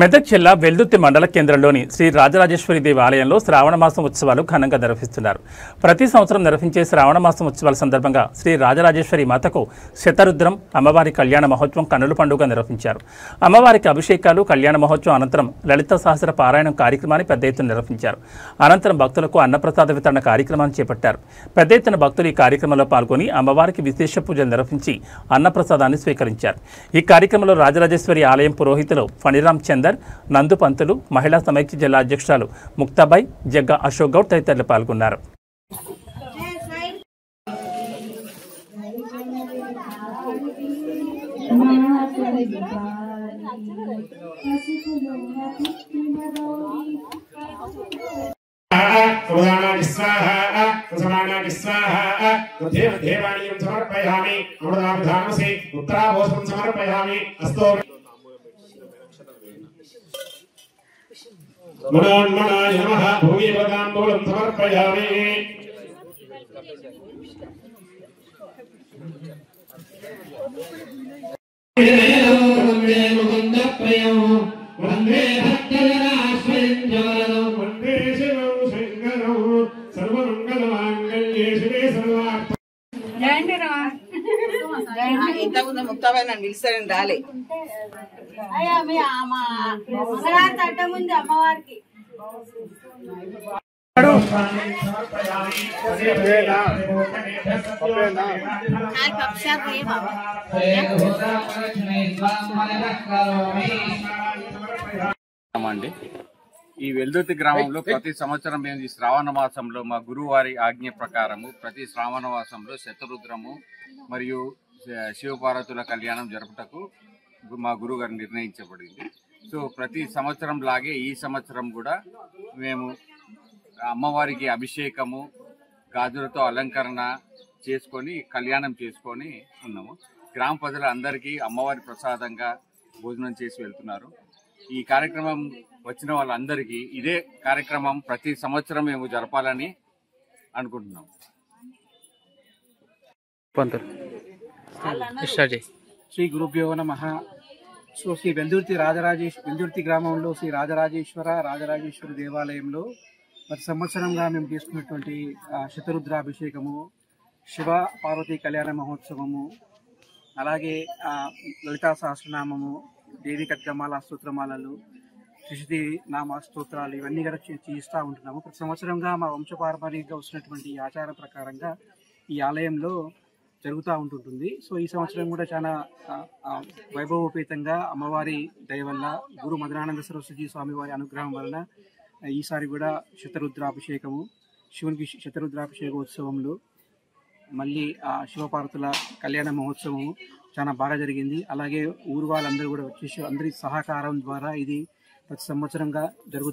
మెదక్ జిల్లా వెల్దుర్తి మండల కేంద్రంలోని శ్రీ రాజరాజేశ్వరి దేవి ఆలయంలో శ్రావణ మాసం ఉత్సవాలు ఘనంగా నిర్వహిస్తున్నారు. ప్రతి సంవత్సరం నిర్వహించే శ్రావణ మాసం ఉత్సవాల సందర్భంగా శ్రీ రాజరాజేశ్వరి మాతకు శతరుద్రం అమ్మవారి కళ్యాణ మహోత్సవం కన్నుల పండుగ నిర్వహించారు. అమ్మవారికి అభిషేకాలు, కళ్యాణ మహోత్సవం అనంతరం లలిత సహస్ర పారాయణం కార్యక్రమాన్ని పెద్ద ఎత్తున నిర్వహించారు. అనంతరం భక్తులకు అన్నప్రసాద వితరణ కార్యక్రమాన్ని చేపట్టారు. పెద్ద ఎత్తున భక్తులు ఈ కార్యక్రమంలో పాల్గొని అమ్మవారికి విశేష పూజలు నిర్వహించి అన్నప్రసాదాన్ని స్వీకరించారు. ఈ కార్యక్రమంలో రాజరాజేశ్వరి ఆలయం పురోహితులు ఫణిరామ్ చందర్, నందు పంతులు, మహిళా సమైక్య జిల్లా అధ్యక్షురాలు ముక్తాబాయ్, జగ్గా అశోక్ గౌడ్ తదితరులు పాల్గొన్నారు. मनोन्मनाय नमः भूमिपदाम्बूलं समर्पयामि। वन्दे मुकुन्दप्रियं वन्दे भक्तजनाश्रयं वन्दे शिवं शङ्करं सर्वमङ्गलमाङ्गल्ये शिवे सर्वार्थ ఇంతకుముందు ముక్తాబాయ్ నన్ను పిలిచారని రాలే. అయ్యా మీ మంగళారతి అడ్డ ముందు అమ్మవారికి అండి. ఈ వెల్దుర్తి గ్రామంలో ప్రతి సంవత్సరం మేము ఈ శ్రావణ మాసంలో మా గురువారి ఆజ్ఞ ప్రకారము ప్రతి శ్రావణ మాసంలో శతరుద్రము మరియు శివపార్వతుల కళ్యాణం జరుపుటకు మా గురువు గారు నిర్ణయించబడింది. సో ప్రతి సంవత్సరం లాగే ఈ సంవత్సరం కూడా మేము అమ్మవారికి అభిషేకము, గాజులతో అలంకరణ చేసుకొని కళ్యాణం చేసుకొని ఉన్నాము. గ్రామ ప్రజలందరికీ అమ్మవారి ప్రసాదంగా భోజనం చేసి వెళ్తున్నారు. ఈ కార్యక్రమం వచ్చిన వాళ్ళందరికీ ఇదే కార్యక్రమం ప్రతి సంవత్సరం మేము జరపాలని అనుకుంటున్నాం. శ్రీ గురుభ్యో నమః. సో శ్రీ వెల్దుర్తి గ్రామంలో శ్రీ రాజరాజేశ్వరి దేవాలయంలో ప్రతి సంవత్సరంగా మేము చేసుకున్నటువంటి శతరుద్రాభిషేకము, శివ పార్వతీ కళ్యాణ మహోత్సవము, అలాగే లలితా సహస్రనామము, దేవి ఖడ్గమాల స్తోత్రమాలలు, త్రిశతి నామ స్తోత్రాలు ఇవన్నీ కూడా చేస్తూ ఉంటున్నాము. ప్రతి సంవత్సరంగా మా వంశపారంపర్యంగా వస్తున్నటువంటి ఆచారం ప్రకారంగా ఈ ఆలయంలో జరుగుతూ ఉంటుంటుంది. సో ఈ సంవత్సరం కూడా చాలా వైభవోపేతంగా అమ్మవారి దయ వల్ల, గురు మధురానంద సరస్వతి స్వామి వారి అనుగ్రహం వలన ఈసారి కూడా శతరుద్రాభిషేకము, శివునికి శతరుద్రాభిషేకోత్సవంలో మళ్ళీ శివపార్వతుల కళ్యాణ మహోత్సవము చాలా బాగా జరిగింది. అలాగే ఊరు వాళ్ళందరూ కూడా వచ్చేసి అందరి సహకారం ద్వారా ఇది ప్రతి సంవత్సరంగా జరుగుతుంది.